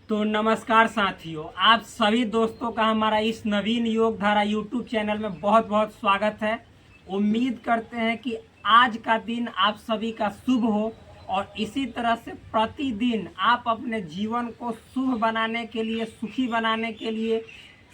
तो नमस्कार साथियों, आप सभी दोस्तों का हमारा इस नवीन योग धारा यूट्यूब चैनल में बहुत बहुत स्वागत है। उम्मीद करते हैं कि आज का दिन आप सभी का शुभ हो और इसी तरह से प्रतिदिन आप अपने जीवन को शुभ बनाने के लिए, सुखी बनाने के लिए,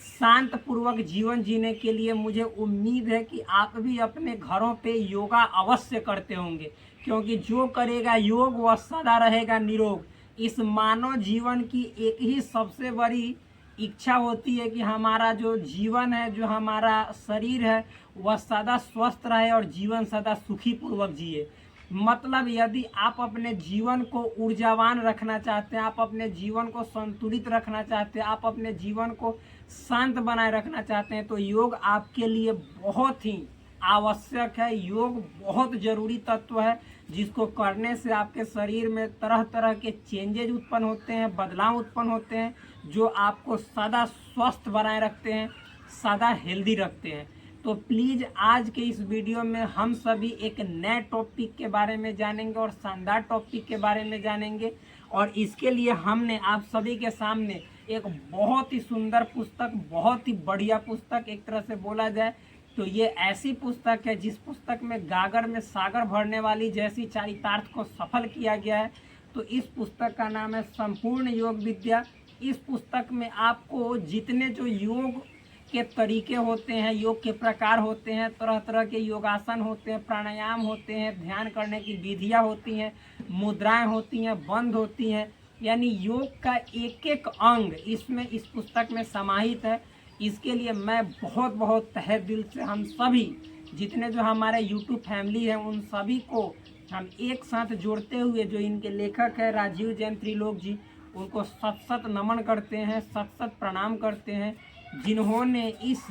शांत पूर्वक जीवन जीने के लिए मुझे उम्मीद है कि आप भी अपने घरों पे योगा अवश्य करते होंगे, क्योंकि जो करेगा योग वह सदा रहेगा निरोग। इस मानव जीवन की एक ही सबसे बड़ी इच्छा होती है कि हमारा जो जीवन है, जो हमारा शरीर है, वह सदा स्वस्थ रहे और जीवन सदा सुखी पूर्वक जिए। मतलब यदि आप अपने जीवन को ऊर्जावान रखना चाहते हैं, आप अपने जीवन को संतुलित रखना चाहते हैं, आप अपने जीवन को शांत बनाए रखना चाहते हैं, तो योग आपके लिए बहुत ही आवश्यक है। योग बहुत जरूरी तत्व है जिसको करने से आपके शरीर में तरह तरह के चेंजेज उत्पन्न होते हैं, बदलाव उत्पन्न होते हैं, जो आपको सदा स्वस्थ बनाए रखते हैं, सदा हेल्दी रखते हैं। तो प्लीज़ आज के इस वीडियो में हम सभी एक नए टॉपिक के बारे में जानेंगे और शानदार टॉपिक के बारे में जानेंगे। और इसके लिए हमने आप सभी के सामने एक बहुत ही सुंदर पुस्तक, बहुत ही बढ़िया पुस्तक एक तरह से बोला जाए तो ये ऐसी पुस्तक है जिस पुस्तक में गागर में सागर भरने वाली जैसी चरितार्थ को सफल किया गया है। तो इस पुस्तक का नाम है संपूर्ण योग विद्या। इस पुस्तक में आपको जितने जो योग के तरीके होते हैं, योग के प्रकार होते हैं, तरह तरह के योगासन होते हैं, प्राणायाम होते हैं, ध्यान करने की विधियाँ होती हैं, मुद्राएं होती हैं, बंद होती हैं, यानी योग का एक एक अंग इसमें इस पुस्तक में समाहित है। इसके लिए मैं बहुत बहुत तहे दिल से हम सभी जितने जो हमारे यूट्यूब फैमिली हैं उन सभी को हम एक साथ जोड़ते हुए, जो इनके लेखक है राजीव जैन त्रिलोक जी, उनको सत सत नमन करते हैं, सत सत प्रणाम करते हैं, जिन्होंने इस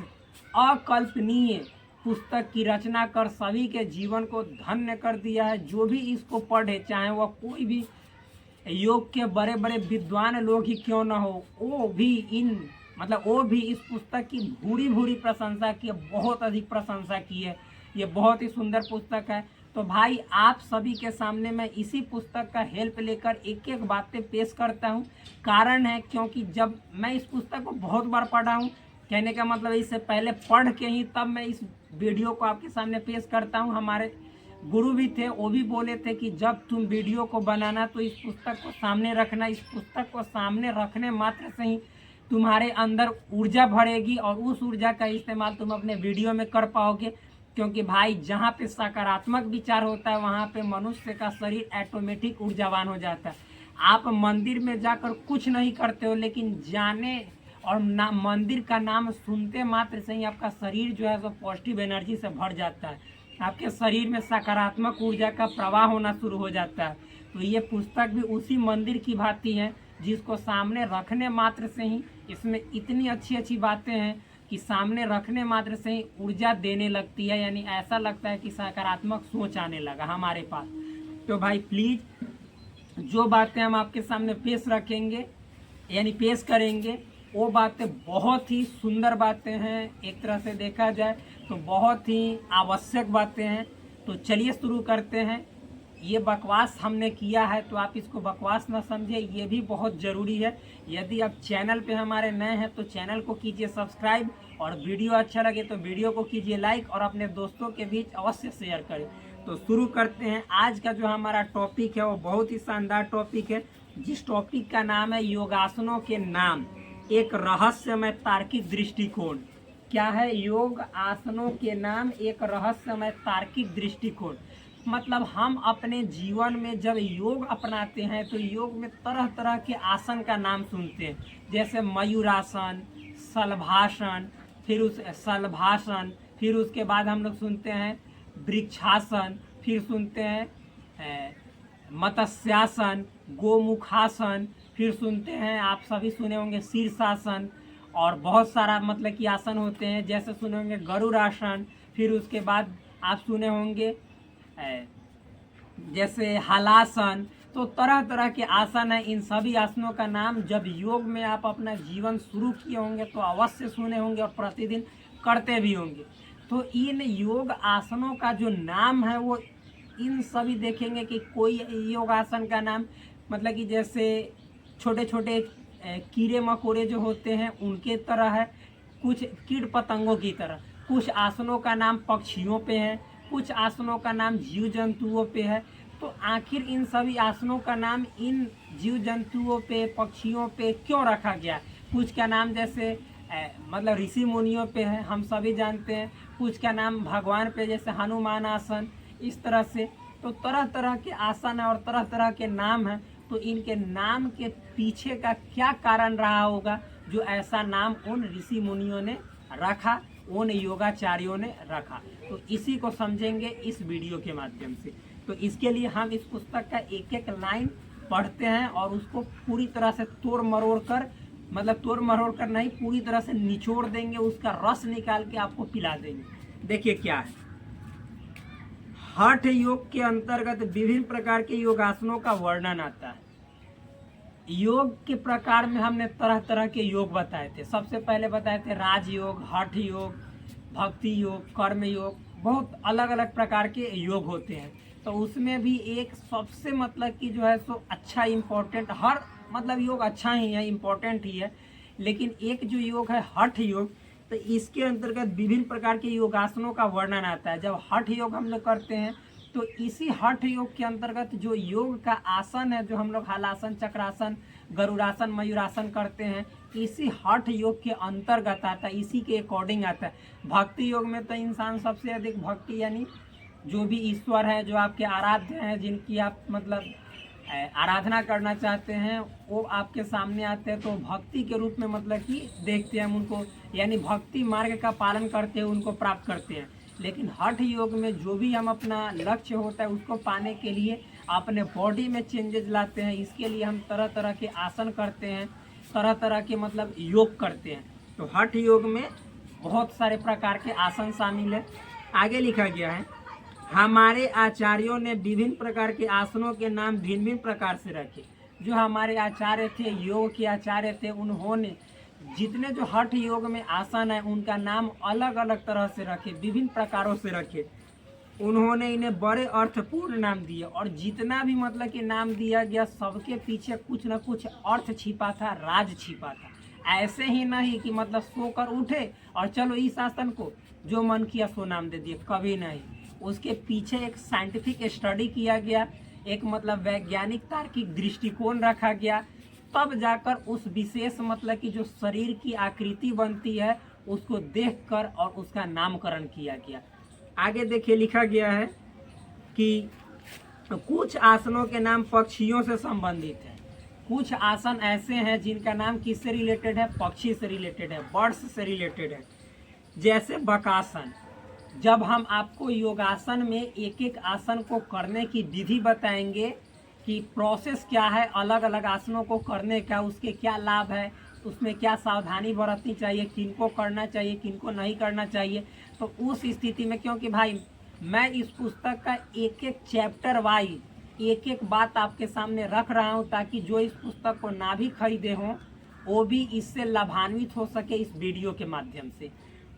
अकल्पनीय पुस्तक की रचना कर सभी के जीवन को धन्य कर दिया है। जो भी इसको पढ़े, चाहे वह कोई भी योग के बड़े बड़े विद्वान लोग ही क्यों न हो, वो भी इस पुस्तक की भूरी भूरी प्रशंसा की है, बहुत अधिक प्रशंसा की है। ये बहुत ही सुंदर पुस्तक है। तो भाई आप सभी के सामने मैं इसी पुस्तक का हेल्प लेकर एक एक बातें पेश करता हूँ। कारण है क्योंकि जब मैं इस पुस्तक को बहुत बार पढ़ा हूँ, कहने का मतलब इससे पहले पढ़ के ही तब मैं इस वीडियो को आपके सामने पेश करता हूँ। हमारे गुरु भी थे, वो भी बोले थे कि जब तुम वीडियो को बनाना तो इस पुस्तक को सामने रखना। इस पुस्तक को सामने रखने मात्र से ही तुम्हारे अंदर ऊर्जा भरेगी और उस ऊर्जा का इस्तेमाल तुम अपने वीडियो में कर पाओगे। क्योंकि भाई जहाँ पे सकारात्मक विचार होता है वहाँ पे मनुष्य का शरीर ऑटोमेटिक ऊर्जावान हो जाता है। आप मंदिर में जाकर कुछ नहीं करते हो, लेकिन जाने और मंदिर का नाम सुनते मात्र से ही आपका शरीर जो है वो पॉजिटिव एनर्जी से भर जाता है, आपके शरीर में सकारात्मक ऊर्जा का प्रवाह होना शुरू हो जाता है। तो ये पुस्तक भी उसी मंदिर की भांति है जिसको सामने रखने मात्र से ही, इसमें इतनी अच्छी अच्छी बातें हैं कि सामने रखने मात्र से ही ऊर्जा देने लगती है, यानी ऐसा लगता है कि सकारात्मक सोच आने लगा हमारे पास। तो भाई प्लीज़ जो बातें हम आपके सामने पेश रखेंगे यानी पेश करेंगे, वो बातें बहुत ही सुंदर बातें हैं। एक तरह से देखा जाए तो बहुत ही आवश्यक बातें हैं। तो चलिए शुरू करते हैं। ये बकवास हमने किया है तो आप इसको बकवास ना समझे, ये भी बहुत ज़रूरी है। यदि आप चैनल पे हमारे नए हैं तो चैनल को कीजिए सब्सक्राइब, और वीडियो अच्छा लगे तो वीडियो को कीजिए लाइक और अपने दोस्तों के बीच अवश्य शेयर करें। तो शुरू करते हैं। आज का जो हमारा टॉपिक है वो बहुत ही शानदार टॉपिक है, जिस टॉपिक का नाम है योगासनों के नाम, एक रहस्यमय तार्किक दृष्टिकोण। क्या है? योग आसनों के नाम, एक रहस्यमय तार्किक दृष्टिकोण। मतलब हम अपने जीवन में जब योग अपनाते हैं तो योग में तरह तरह के आसन का नाम सुनते हैं, जैसे मयूरासन, शलभासन, फिर उसके बाद हम लोग सुनते हैं वृक्षासन, फिर सुनते हैं मत्स्यासन, गोमुखासन, फिर सुनते हैं, आप सभी सुने होंगे शीर्षासन, और बहुत सारा मतलब कि आसन होते हैं, जैसे सुने होंगे गरुड़ासन। फिर उसके बाद आप सुने होंगे जैसे हलासन। तो तरह तरह के आसन हैं। इन सभी आसनों का नाम जब योग में आप अपना जीवन शुरू किए होंगे तो अवश्य सुने होंगे और प्रतिदिन करते भी होंगे। तो इन योग आसनों का जो नाम है वो इन सभी देखेंगे कि कोई योगासन का नाम मतलब कि जैसे छोटे छोटे कीड़े मकोड़े जो होते हैं उनके तरह है, कुछ कीट पतंगों की तरह। कुछ आसनों का नाम पक्षियों पे है, कुछ आसनों का नाम जीव जंतुओं पे है। तो आखिर इन सभी आसनों का नाम इन जीव जंतुओं पे, पक्षियों पे क्यों रखा गया? कुछ का नाम जैसे मतलब ऋषि मुनियों पे है, हम सभी जानते हैं। कुछ का नाम भगवान पे, जैसे हनुमान आसन, इस तरह से। तो तरह तरह के आसन है और तरह तरह के नाम हैं। तो इनके नाम के पीछे का क्या कारण रहा होगा जो ऐसा नाम उन ऋषि मुनियों ने रखा, उन योगाचार्यों ने रखा? तो इसी को समझेंगे इस वीडियो के माध्यम से। तो इसके लिए हम इस पुस्तक का एक एक लाइन पढ़ते हैं और उसको पूरी तरह से तोड़ मरोड़ कर, मतलब तोड़ मरोड़ कर नहीं, पूरी तरह से निचोड़ देंगे, उसका रस निकाल के आपको पिला देंगे। देखिए क्या है। हठ योग के अंतर्गत विभिन्न प्रकार के योगासनों का वर्णन आता है। योग के प्रकार में हमने तरह तरह के योग बताए थे। सबसे पहले बताए थे राजयोग, हठ योग, भक्ति योग, कर्म योग। बहुत अलग अलग प्रकार के योग होते हैं। तो उसमें भी एक सबसे मतलब कि जो है सो अच्छा इम्पोर्टेंट, हर मतलब योग अच्छा ही है, इम्पोर्टेंट ही है, लेकिन एक जो योग है हठ योग, तो इसके अंतर्गत विभिन्न प्रकार के योगासनों का वर्णन आता है। जब हठ योग हम लोग करते हैं तो इसी हठ योग के अंतर्गत जो योग का आसन है, जो हम लोग हलासन, चक्रासन, गरुड़ासन, मयूरासन करते हैं, इसी हठ योग के अंतर्गत आता है, इसी के अकॉर्डिंग आता है। भक्ति योग में तो इंसान सबसे अधिक भक्ति, यानी जो भी ईश्वर है, जो आपके आराध्य हैं, जिनकी आप मतलब आराधना करना चाहते हैं, वो आपके सामने आते हैं। तो भक्ति के रूप में मतलब कि देखते हैं हम उनको, यानी भक्ति मार्ग का पालन करते हैं, उनको प्राप्त करते हैं। लेकिन हठ योग में जो भी हम अपना लक्ष्य होता है उसको पाने के लिए अपने बॉडी में चेंजेस लाते हैं। इसके लिए हम तरह तरह के आसन करते हैं, तरह तरह के मतलब योग करते हैं। तो हठ योग में बहुत सारे प्रकार के आसन शामिल है। आगे लिखा गया है, हमारे आचार्यों ने विभिन्न प्रकार के आसनों के नाम भिन्न भिन्न प्रकार से रखे। जो हमारे आचार्य थे, योग के आचार्य थे, उन्होंने जितने जो हठ योग में आसन है उनका नाम अलग अलग तरह से रखे, विभिन्न प्रकारों से रखे। उन्होंने इन्हें बड़े अर्थपूर्ण नाम दिए, और जितना भी मतलब कि नाम दिया गया सबके पीछे कुछ न कुछ अर्थ छिपा था, राज छिपा था। ऐसे ही नहीं कि मतलब सोकर उठे और चलो इस आसन को जो मन किया सो नाम दे दिए, कभी नहीं। उसके पीछे एक साइंटिफिक स्टडी किया गया, एक मतलब वैज्ञानिक तार्किक दृष्टिकोण रखा गया, तब जाकर उस विशेष मतलब कि जो शरीर की आकृति बनती है उसको देखकर और उसका नामकरण किया गया। आगे देखिए लिखा गया है कि कुछ आसनों के नाम पक्षियों से संबंधित है। कुछ आसन ऐसे हैं जिनका नाम किससे रिलेटेड है? पक्षी से रिलेटेड है, बर्ड्स से रिलेटेड है। जैसे बकासन। जब हम आपको योगासन में एक एक आसन को करने की विधि बताएंगे कि प्रोसेस क्या है अलग अलग आसनों को करने का, उसके क्या लाभ है, उसमें क्या सावधानी बरतनी चाहिए, किनको करना चाहिए, किनको नहीं करना चाहिए, तो उस स्थिति में, क्योंकि भाई मैं इस पुस्तक का एक एक चैप्टर वाइज एक एक बात आपके सामने रख रहा हूं, ताकि जो इस पुस्तक को ना भी खरीदे हों वो भी इससे लाभान्वित हो सके इस वीडियो के माध्यम से।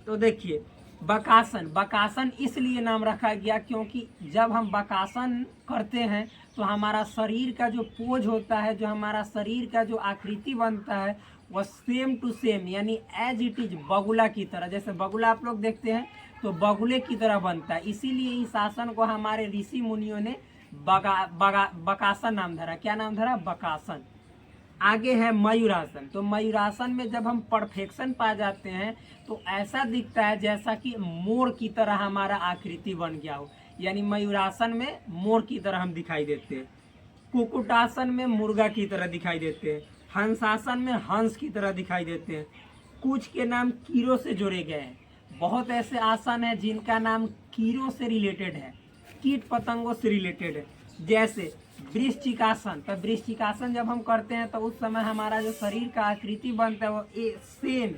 तो देखिए बकासन। बकासन इसलिए नाम रखा गया क्योंकि जब हम बकासन करते हैं तो हमारा शरीर का जो पोज होता है, जो हमारा शरीर का जो आकृति बनता है, वह सेम टू सेम, यानी एज इट इज बगुला की तरह। जैसे बगुला आप लोग देखते हैं तो बगुले की तरह बनता है। इसीलिए इस आसन को हमारे ऋषि मुनियों ने बकासन नाम धरा। क्या नाम धरा? बकासन। आगे है मयूरासन। तो मयूरासन में जब हम परफेक्शन पा जाते हैं तो ऐसा दिखता है जैसा कि मोर की तरह हमारा आकृति बन गया हो, यानी मयूरासन में मोर की तरह हम दिखाई देते हैं। कुक्कुटासन में मुर्गा की तरह दिखाई देते हैं। हंसासन में हंस की तरह दिखाई देते हैं। कुछ के नाम कीड़ों से जोड़े गए हैं। बहुत ऐसे आसन हैं जिनका नाम कीड़ों से रिलेटेड है, कीट पतंगों से रिलेटेड है। जैसे वृश्चिकासन। तो वृश्चिकासन जब हम करते हैं तो उस समय हमारा जो शरीर का आकृति बनता है वो सेम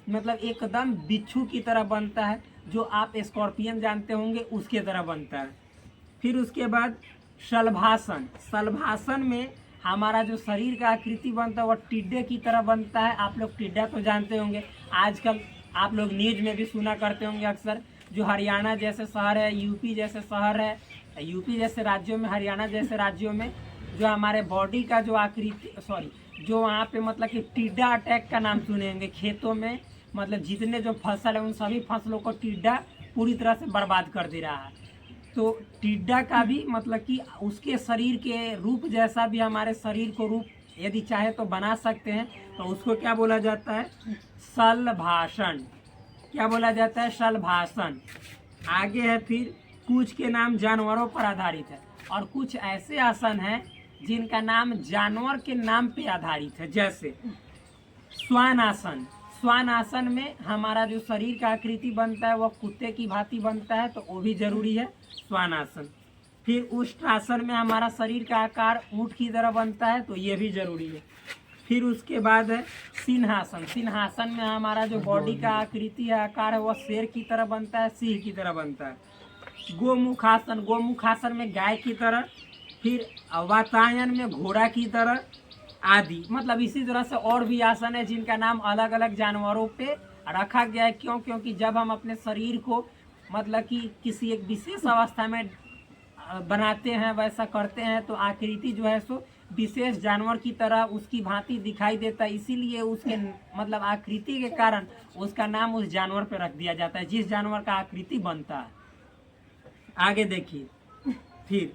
मतलब एकदम बिच्छू की तरह बनता है, जो आप स्कॉर्पियन जानते होंगे उसके तरह बनता है। फिर उसके बाद शलभासन। शलभासन में हमारा जो शरीर का आकृति बनता है वह टिड्डे की तरह बनता है। आप लोग टिड्डा तो जानते होंगे, आजकल आप लोग न्यूज में भी सुना करते होंगे अक्सर। जो हरियाणा जैसे शहर है, यूपी जैसे शहर है, यूपी जैसे राज्यों में, हरियाणा जैसे राज्यों में जो हमारे बॉडी का जो आकृति जो वहाँ पे मतलब कि टिड्डा अटैक का नाम सुने होंगे। खेतों में मतलब जितने जो फसल है उन सभी फसलों को टिड्डा पूरी तरह से बर्बाद कर दे रहा है। तो टिड्डा का भी मतलब कि उसके शरीर के रूप जैसा भी हमारे शरीर को रूप यदि चाहे तो बना सकते हैं, तो उसको क्या बोला जाता है? शलभाषण। क्या बोला जाता है? शलभाषण। आगे है फिर कुछ के नाम जानवरों पर आधारित है, और कुछ ऐसे आसन हैं जिनका नाम जानवर के नाम पे आधारित है। जैसे श्वान आसन। श्वान आसन में हमारा जो शरीर का आकृति बनता है वह कुत्ते की भांति बनता है, तो वो भी जरूरी है, श्वान आसन। फिर उष्ट्रासन में हमारा शरीर का आकार ऊँट की तरह बनता है, तो ये भी जरूरी है। फिर उसके बाद है सिंहासन। सिंहासन में हमारा जो बॉडी का आकृति है, आकार है, वह शेर की तरह बनता है, सिंह की तरह बनता है। गोमुखासन। गोमुखासन में गाय की तरह। फिर वातायन में घोड़ा की तरह आदि। मतलब इसी तरह से और भी आसन है जिनका नाम अलग अलग जानवरों पे रखा गया है। क्यों? क्योंकि जब हम अपने शरीर को मतलब कि किसी एक विशेष अवस्था में बनाते हैं, वैसा करते हैं, तो आकृति जो है सो विशेष जानवर की तरह उसकी भांति दिखाई देता है। इसीलिए उसके मतलब आकृति के कारण उसका नाम उस जानवर पे रख दिया जाता है जिस जानवर का आकृति बनता है। आगे देखिए, फिर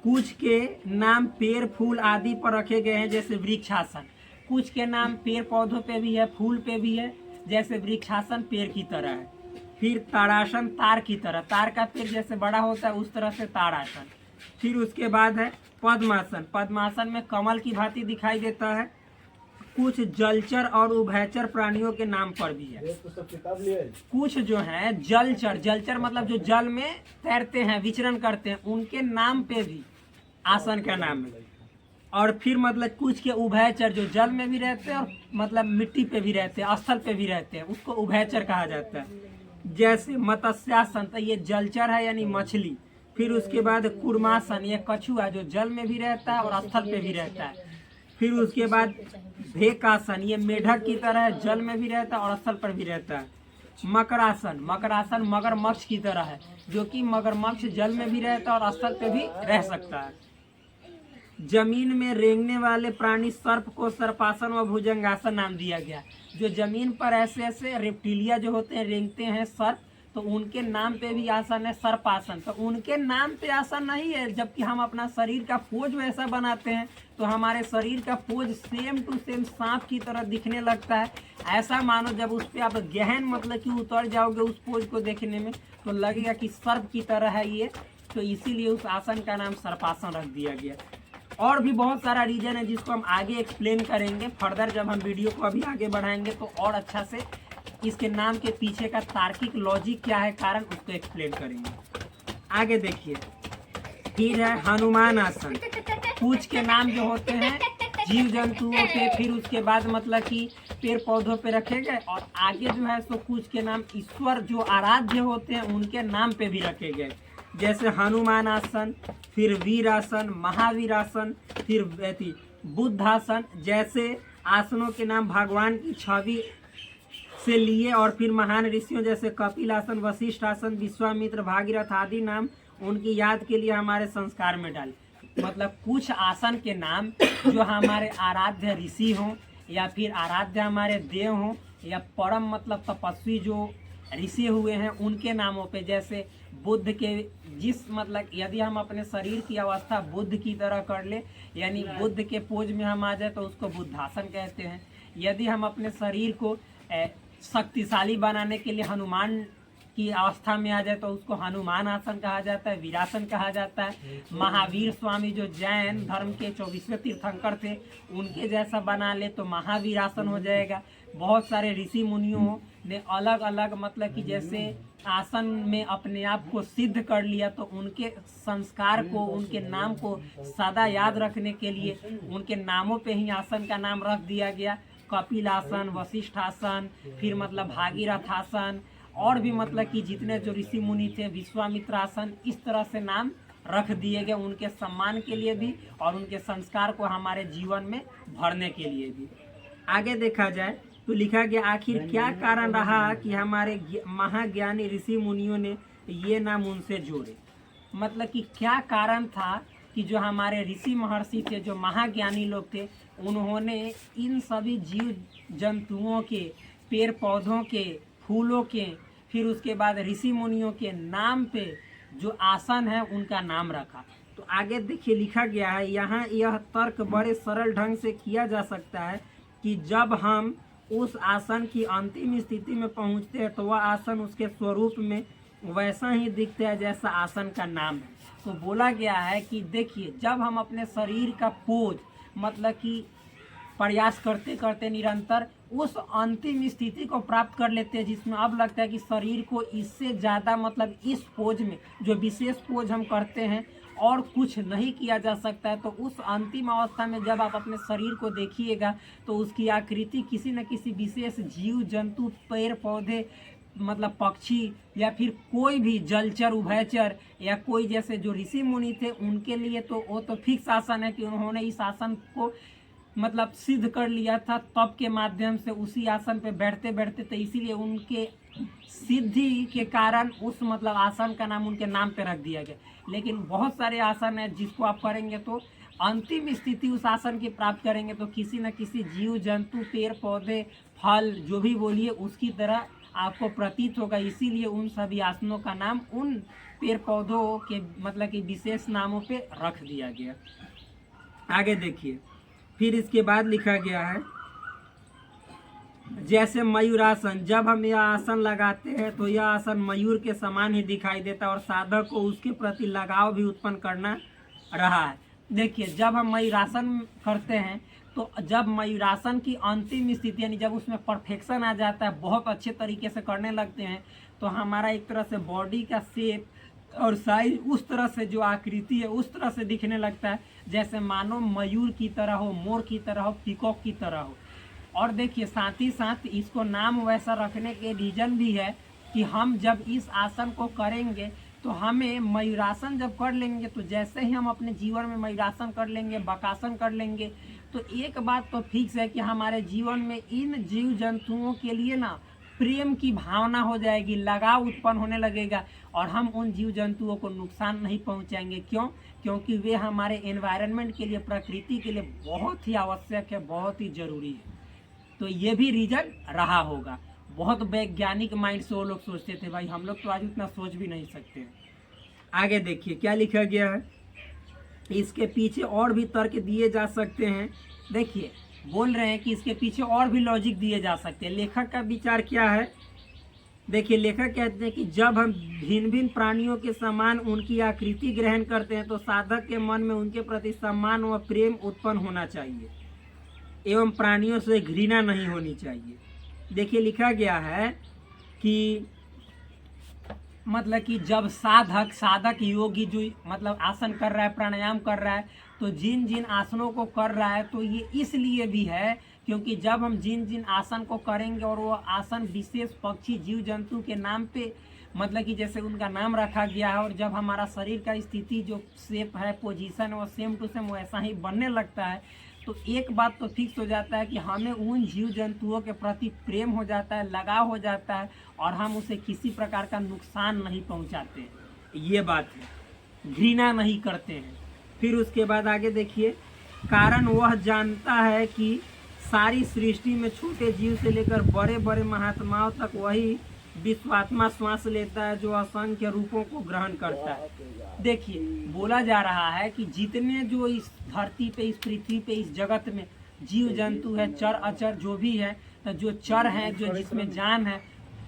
कुछ के नाम पेड़ फूल आदि पर रखे गए हैं, जैसे वृक्षासन। कुछ के नाम पेड़ पौधों पे भी है, फूल पे भी है, जैसे वृक्षासन पेड़ की तरह है। फिर ताड़ासन तार की तरह, तार का पेड़ जैसे बड़ा होता है उस तरह से ताड़ासन। फिर उसके बाद है पद्मासन। पद्मासन में कमल की भांति दिखाई देता है। कुछ जलचर और उभयचर प्राणियों के नाम पर भी है। कुछ जो है जलचर, जलचर मतलब जो जल में तैरते हैं, विचरण करते हैं, उनके नाम पे भी आसन का नाम है। और फिर मतलब कुछ के उभयचर जो जल में भी रहते हैं और मतलब मिट्टी पे भी रहते हैं, स्थल पे भी रहते हैं, उसको उभयचर कहा जाता है। जैसे मत्स्यासन, तो ये जलचर है यानी मछली। फिर उसके बाद कूर्मासन, ये कछुआ जो जल में भी रहता है और स्थल पे भी रहता है। फिर उसके बाद भेकासन, ये मेढक की तरह है, जल में भी रहता है और स्थल पर भी रहता है। मकरासन, मकरासन मगरमच्छ की तरह है, जो कि मगरमच्छ जल में भी रहता है और स्थल पे भी रह सकता है। जमीन में रेंगने वाले प्राणी सर्प को सर्पासन व भुजंगासन नाम दिया गया। जो जमीन पर ऐसे ऐसे रेप्टिलिया जो होते हैं, रेंगते हैं सर्प, तो उनके नाम पे भी आसन है सर्पासन। तो उनके नाम पे आसन नहीं है, जबकि हम अपना शरीर का पोज वैसा बनाते हैं तो हमारे शरीर का पोज सेम टू सेम सांप की तरह दिखने लगता है। ऐसा मानो जब उस पर आप गहन मतलब कि उतर जाओगे उस पोज को देखने में, तो लगेगा कि सर्प की तरह है ये। तो इसीलिए उस आसन का नाम सर्पासन रख दिया गया। और भी बहुत सारा रीजन है जिसको हम आगे एक्सप्लेन करेंगे फर्दर, जब हम वीडियो को अभी आगे बढ़ाएंगे तो और अच्छा से इसके नाम के पीछे का तार्किक लॉजिक क्या है, कारण, उसको एक्सप्लेन करेंगे। आगे देखिए, फिर है हनुमान आसन। कुछ के नाम जो होते हैं जीव जंतुओं पे, फिर उसके बाद मतलब कि पेड़ पौधों पे रखे गए, और आगे जो है सो कुछ के नाम ईश्वर जो आराध्य होते हैं उनके नाम पे भी रखे गए। जैसे हनुमान आसन, फिर वीर आसन, महावीर आसन, फिर बुद्धासन। जैसे आसनों के नाम भगवान की छवि से लिए, और फिर महान ऋषियों जैसे कपिल आसन, वशिष्ठ आसन, विश्वामित्र, भागीरथ आदि नाम उनकी याद के लिए हमारे संस्कार में डाले। मतलब कुछ आसन के नाम जो हमारे आराध्य ऋषि हों, या फिर आराध्य हमारे देव हों, या परम मतलब तपस्वी जो ऋषि हुए हैं उनके नामों पे। जैसे बुद्ध के जिस मतलब यदि हम अपने शरीर की अवस्था बुद्ध की तरह कर ले, यानी बुद्ध के पोज में हम आ जाए, तो उसको बुद्धासन कहते हैं। यदि हम अपने शरीर को शक्तिशाली बनाने के लिए हनुमान की अवस्था में आ जाए, तो उसको हनुमान आसन कहा जाता है, वीरासन कहा जाता है। महावीर स्वामी जो जैन धर्म के 24वें तीर्थंकर थे, उनके जैसा बना ले तो महावीर आसन हो जाएगा। बहुत सारे ऋषि मुनियों ने अलग अलग मतलब कि जैसे आसन में अपने आप को सिद्ध कर लिया, तो उनके संस्कार को, उनके नाम को सदा याद रखने के लिए उनके नामों पे ही आसन का नाम रख दिया गया। कपिल आसन, वशिष्ठ आसन, फिर मतलब भागीरथ आसन, और भी मतलब कि जितने जो ऋषि मुनि थे, विश्वामित्र आसन, इस तरह से नाम रख दिए गए उनके सम्मान के लिए भी और उनके संस्कार को हमारे जीवन में भरने के लिए भी। आगे देखा जाए तो लिखा गया, आखिर क्या कारण रहा कि हमारे महाज्ञानी ऋषि मुनियों ने ये नाम उनसे जोड़े। मतलब कि क्या कारण था कि जो हमारे ऋषि महर्षि थे, जो महाज्ञानी लोग थे, उन्होंने इन सभी जीव जंतुओं के, पेड़ पौधों के, फूलों के, फिर उसके बाद ऋषि मुनियों के नाम पे जो आसन है उनका नाम रखा। तो आगे देखिए लिखा गया है यहाँ, यह तर्क बड़े सरल ढंग से किया जा सकता है कि जब हम उस आसन की अंतिम स्थिति में पहुँचते हैं तो वह आसन उसके स्वरूप में वैसा ही दिखता है जैसा आसन का नाम है। तो बोला गया है कि देखिए, जब हम अपने शरीर का पोज मतलब कि प्रयास करते करते निरंतर उस अंतिम स्थिति को प्राप्त कर लेते हैं, जिसमें अब लगता है कि शरीर को इससे ज़्यादा मतलब इस पोज में जो विशेष पोज हम करते हैं और कुछ नहीं किया जा सकता है, तो उस अंतिम अवस्था में जब आप अपने शरीर को देखिएगा तो उसकी आकृति किसी न किसी विशेष जीव जंतु, पेड़ पौधे, मतलब पक्षी या फिर कोई भी जलचर, उभयचर या कोई जैसे जो ऋषि मुनि थे उनके लिए तो वो तो फिक्स आसन है कि उन्होंने इस आसन को मतलब सिद्ध कर लिया था तप के माध्यम से उसी आसन पे बैठते बैठते, तो इसीलिए उनके सिद्धि के कारण उस मतलब आसन का नाम उनके नाम पे रख दिया गया। लेकिन बहुत सारे आसन है जिसको आप करेंगे तो अंतिम स्थिति उस आसन की प्राप्त करेंगे तो किसी न किसी जीव जंतु, पेड़ पौधे, फल जो भी बोलिए उसकी तरह आपको प्रतीत होगा। इसीलिए उन सभी आसनों का नाम उन पेड़ पौधों के मतलब कि विशेष नामों पे रख दिया गया। आगे देखिए, फिर इसके बाद लिखा गया है जैसे मयूरासन, जब हम यह आसन लगाते हैं तो यह आसन मयूर के समान ही दिखाई देता है और साधक को उसके प्रति लगाव भी उत्पन्न करना रहा है। देखिए, जब हम मयूरासन करते हैं तो जब मयूरासन की अंतिम स्थिति यानी जब उसमें परफेक्शन आ जाता है, बहुत अच्छे तरीके से करने लगते हैं, तो हमारा एक तरह से बॉडी का शेप और साइज उस तरह से जो आकृति है उस तरह से दिखने लगता है जैसे मानो मयूर की तरह हो, मोर की तरह हो, पीकॉक की तरह हो। और देखिए, साथ ही साथ इसको नाम वैसा रखने के रीजन भी है कि हम जब इस आसन को करेंगे तो हमें मयूरासन जब कर लेंगे तो जैसे ही हम अपने जीवन में मयूरासन कर लेंगे, बकासन कर लेंगे, तो एक बात तो फिक्स है कि हमारे जीवन में इन जीव जंतुओं के लिए ना प्रेम की भावना हो जाएगी, लगाव उत्पन्न होने लगेगा और हम उन जीव जंतुओं को नुकसान नहीं पहुंचाएंगे। क्यों? क्योंकि वे हमारे एनवायरनमेंट के लिए, प्रकृति के लिए बहुत ही आवश्यक है, बहुत ही जरूरी है। तो ये भी रीजन रहा होगा। बहुत वैज्ञानिक माइंड से वो लोग सोचते थे, भाई हम लोग तो आज उतना सोच भी नहीं सकते। आगे देखिए क्या लिखा गया है, इसके पीछे और भी तर्क दिए जा सकते हैं। देखिए, बोल रहे हैं कि इसके पीछे और भी लॉजिक दिए जा सकते हैं। लेखक का विचार क्या है, देखिए लेखक कहते हैं कि जब हम भिन्न भिन्न प्राणियों के समान उनकी आकृति ग्रहण करते हैं तो साधक के मन में उनके प्रति सम्मान व प्रेम उत्पन्न होना चाहिए एवं प्राणियों से घृणा नहीं होनी चाहिए। देखिए लिखा गया है कि मतलब कि जब साधक योगी जो मतलब आसन कर रहा है, प्राणायाम कर रहा है, तो जिन जिन आसनों को कर रहा है तो ये इसलिए भी है क्योंकि जब हम जिन जिन आसन को करेंगे और वो आसन विशेष पक्षी, जीव जंतु के नाम पे मतलब कि जैसे उनका नाम रखा गया है और जब हमारा शरीर का स्थिति जो शेप है, पोजीशन है, वो सेम टू सेम वैसा ही बनने लगता है, तो एक बात तो फिक्स हो जाता है कि हमें उन जीव जंतुओं के प्रति प्रेम हो जाता है, लगाव हो जाता है और हम उसे किसी प्रकार का नुकसान नहीं पहुंचाते। ये बात है, घृणा नहीं करते हैं। फिर उसके बाद आगे देखिए, कारण वह जानता है कि सारी सृष्टि में छोटे जीव से लेकर बड़े बड़े महात्माओं तक वही विश्वात्मा श्वास लेता है जो असंख्य रूपों को ग्रहण करता है। देखिए, बोला जा रहा है कि जितने जो इस धरती पे, इस पृथ्वी पे, इस जगत में जीव जंतु है, चर अचर जो भी है, तो जो चर है, जो जिसमें जान है,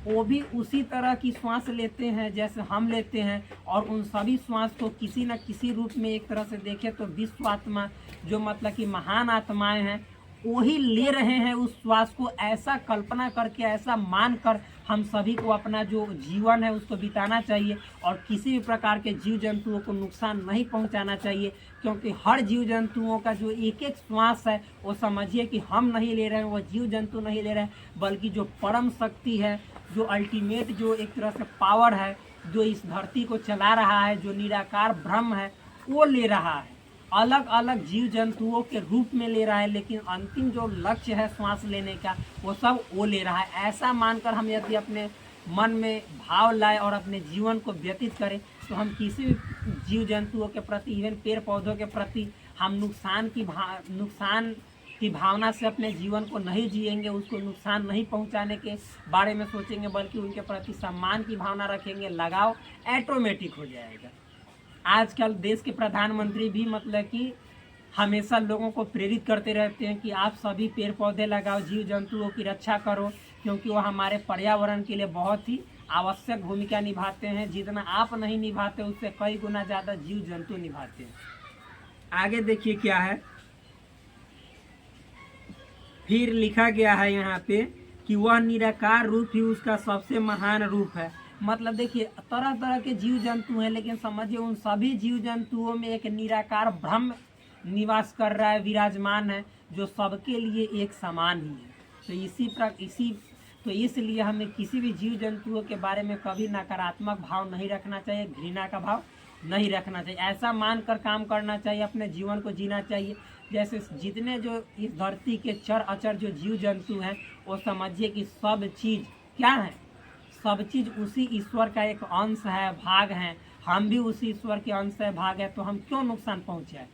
वो भी उसी तरह की श्वास लेते हैं जैसे हम लेते हैं और उन सभी श्वास को किसी न किसी रूप में एक तरह से देखें तो विश्वात्मा जो मतलब कि महान आत्माएं हैं वही ले रहे हैं उस श्वास को। ऐसा कल्पना करके, ऐसा मान कर हम सभी को अपना जो जीवन है उसको बिताना चाहिए और किसी भी प्रकार के जीव जंतुओं को नुकसान नहीं पहुंचाना चाहिए, क्योंकि हर जीव जंतुओं का जो एक एक श्वास है वो समझिए कि हम नहीं ले रहे हैं, वो जीव जंतु नहीं ले रहे हैं, बल्कि जो परम शक्ति है, जो अल्टीमेट जो एक तरह से पावर है, जो इस धरती को चला रहा है, जो निराकार ब्रह्म है, वो ले रहा है। अलग अलग जीव जंतुओं के रूप में ले रहा है, लेकिन अंतिम जो लक्ष्य है श्वास लेने का वो सब वो ले रहा है। ऐसा मानकर हम यदि अपने मन में भाव लाए और अपने जीवन को व्यतीत करें तो हम किसी भी जीव जंतुओं के प्रति, इवन पेड़ पौधों के प्रति हम नुकसान की भावना से अपने जीवन को नहीं जिएंगे, उसको नुकसान नहीं पहुंचाने के बारे में सोचेंगे, बल्कि उनके प्रति सम्मान की भावना रखेंगे, लगाव ऑटोमेटिक हो जाएगा। आजकल देश के प्रधानमंत्री भी मतलब कि हमेशा लोगों को प्रेरित करते रहते हैं कि आप सभी पेड़ पौधे लगाओ, जीव जंतुओं की रक्षा करो, क्योंकि वो हमारे पर्यावरण के लिए बहुत ही आवश्यक भूमिका निभाते हैं। जितना आप नहीं निभाते उससे कई गुना ज़्यादा जीव जंतु निभाते हैं। आगे देखिए क्या है, फिर लिखा गया है यहाँ पे कि वह निराकार रूप ही उसका सबसे महान रूप है। मतलब देखिए तरह तरह के जीव जंतु हैं, लेकिन समझिए उन सभी जीव जंतुओं में एक निराकार ब्रह्म निवास कर रहा है, विराजमान है, जो सबके लिए एक समान ही है। तो इसलिए हमें किसी भी जीव जंतुओं के बारे में कभी नकारात्मक भाव नहीं रखना चाहिए, घृणा का भाव नहीं रखना चाहिए। ऐसा मानकर काम करना चाहिए, अपने जीवन को जीना चाहिए। जैसे जितने जो इस धरती के चर अचर जो जीव जंतु हैं, वो समझिए कि सब चीज़ क्या है, सब चीज़ उसी ईश्वर का एक अंश है, भाग है। हम भी उसी ईश्वर के अंश है, भाग है, तो हम क्यों नुकसान पहुँचाए।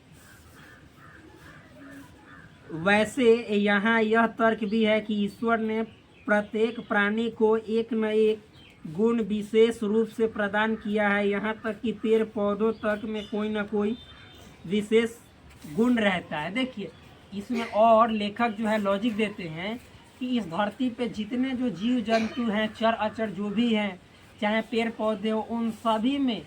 वैसे यहाँ यह तर्क भी है कि ईश्वर ने प्रत्येक प्राणी को एक न एक गुण विशेष रूप से प्रदान किया है। यहाँ तक कि पेड़ पौधों तक में कोई न कोई विशेष गुण रहता है। देखिए इसमें और लेखक जो है लॉजिक देते हैं कि इस धरती पे जितने जो जीव जंतु हैं, चर अचर जो भी हैं, चाहे पेड़ पौधे हो, उन सभी में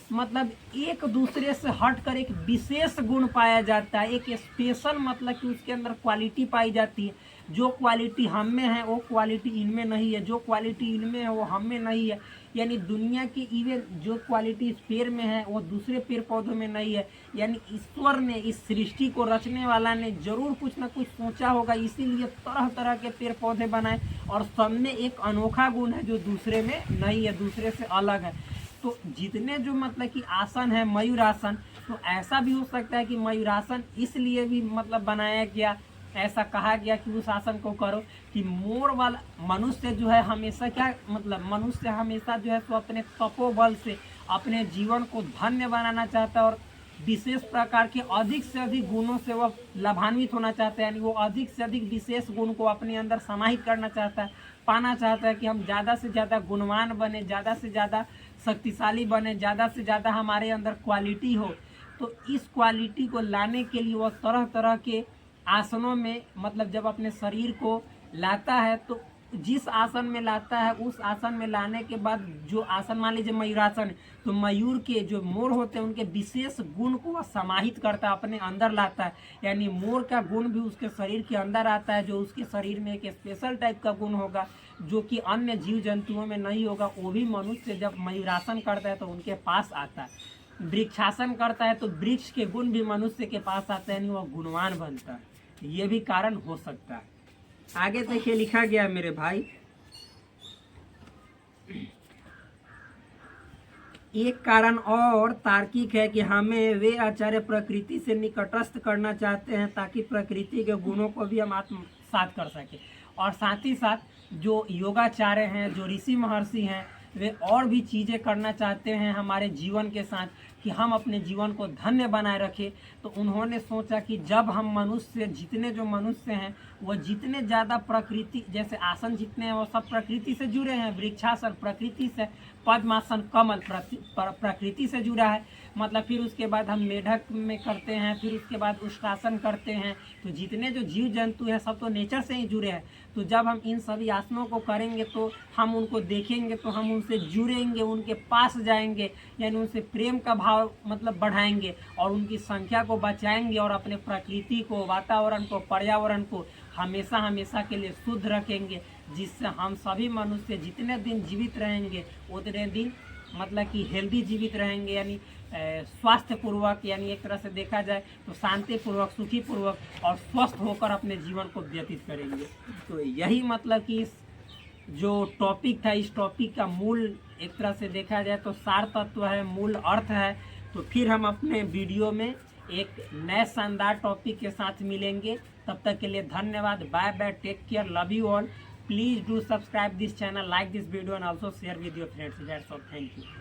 मतलब एक दूसरे से हटकर एक विशेष गुण पाया जाता है, एक स्पेशल मतलब कि उसके अंदर क्वालिटी पाई जाती है। जो क्वालिटी हम में है वो क्वालिटी इनमें नहीं है, जो क्वालिटी इनमें है वो हम में नहीं है। यानी दुनिया की इवन जो क्वालिटी इस पेड़ में है वो दूसरे पेड़ पौधों में नहीं है। यानी ईश्वर ने, इस सृष्टि को रचने वाला ने जरूर कुछ ना कुछ सोचा होगा, इसीलिए तरह तरह के पेड़ पौधे बनाए, और सब में एक अनोखा गुण है जो दूसरे में नहीं है, दूसरे से अलग है। तो जितने जो मतलब कि आसन है, मयूर आसन, तो ऐसा भी हो सकता है कि मयूरासन इसलिए भी मतलब बनाया गया, ऐसा कहा गया कि उस आसन को करो कि मोर वाला मनुष्य जो है हमेशा क्या मतलब मनुष्य हमेशा जो है तो अपने तपोबल से अपने जीवन को धन्य बनाना चाहता है, और विशेष प्रकार के अधिक से अधिक गुणों से वह लाभान्वित होना चाहता है। यानी वो अधिक से अधिक विशेष गुण को अपने अंदर समाहित करना चाहता है, पाना चाहता है कि हम ज़्यादा से ज़्यादा गुणवान बने, ज़्यादा से ज़्यादा शक्तिशाली बने, ज़्यादा से ज़्यादा हमारे अंदर क्वालिटी हो। तो इस क्वालिटी को लाने के लिए वह तरह तरह के आसनों में मतलब जब अपने शरीर को लाता है, तो जिस आसन में लाता है उस आसन में लाने के बाद जो आसन मान लीजिए मयूरासन, तो मयूर के जो मोर होते हैं उनके विशेष गुण को वह समाहित करता है, अपने अंदर लाता है। यानी मोर का गुण भी उसके शरीर के अंदर आता है, जो उसके शरीर में एक स्पेशल टाइप का गुण होगा जो कि अन्य जीव जंतुओं में नहीं होगा। वो भी मनुष्य जब मयूरासन करता है तो उनके पास आता है। वृक्षासन करता है तो वृक्ष के गुण भी मनुष्य के पास आते हैं, यानी वह गुणवान बनता है। ये भी कारण हो सकता है। आगे देखिए लिखा गया मेरे भाई, एक कारण और तार्किक है कि हमें वे आचार्य प्रकृति से निकटस्थ करना चाहते हैं ताकि प्रकृति के गुणों को भी हम आत्मसात कर सके, और साथ ही साथ जो योगाचार्य हैं, जो ऋषि महर्षि हैं, वे और भी चीज़ें करना चाहते हैं हमारे जीवन के साथ कि हम अपने जीवन को धन्य बनाए रखें। तो उन्होंने सोचा कि जब हम मनुष्य, जितने जो मनुष्य हैं वो जितने ज़्यादा प्रकृति, जैसे आसन जितने हैं वो सब प्रकृति से जुड़े हैं, वृक्षासन प्रकृति से, पद्मासन कमल प्रकृति से जुड़ा है। मतलब फिर उसके बाद हम मेढक में करते हैं, फिर उसके बाद उष्टासन करते हैं। तो जितने जो जीव जंतु हैं सब तो नेचर से ही जुड़े हैं। तो जब हम इन सभी आसनों को करेंगे तो हम उनको देखेंगे तो हम उनसे जुड़ेंगे, उनके पास जाएंगे, यानी उनसे प्रेम का भाव मतलब बढ़ाएंगे और उनकी संख्या को बचाएंगे, और अपने प्रकृति को, वातावरण को, पर्यावरण को हमेशा हमेशा के लिए शुद्ध रखेंगे, जिससे हम सभी मनुष्य जितने दिन जीवित रहेंगे उतने दिन मतलब कि हेल्दी जीवित रहेंगे, यानी स्वास्थ्य पूर्वक, यानी एक तरह से देखा जाए तो शांति पूर्वक, सुखी पूर्वक और स्वस्थ होकर अपने जीवन को व्यतीत करेंगे। तो यही मतलब कि इस जो टॉपिक था, इस टॉपिक का मूल एक तरह से देखा जाए तो सार तत्व है, मूल अर्थ है। तो फिर हम अपने वीडियो में एक नए शानदार टॉपिक के साथ मिलेंगे। तब तक के लिए धन्यवाद। Bye bye, take care, love you all. Please do subscribe this channel, like this video and also share with your friends. That's all. Thank you.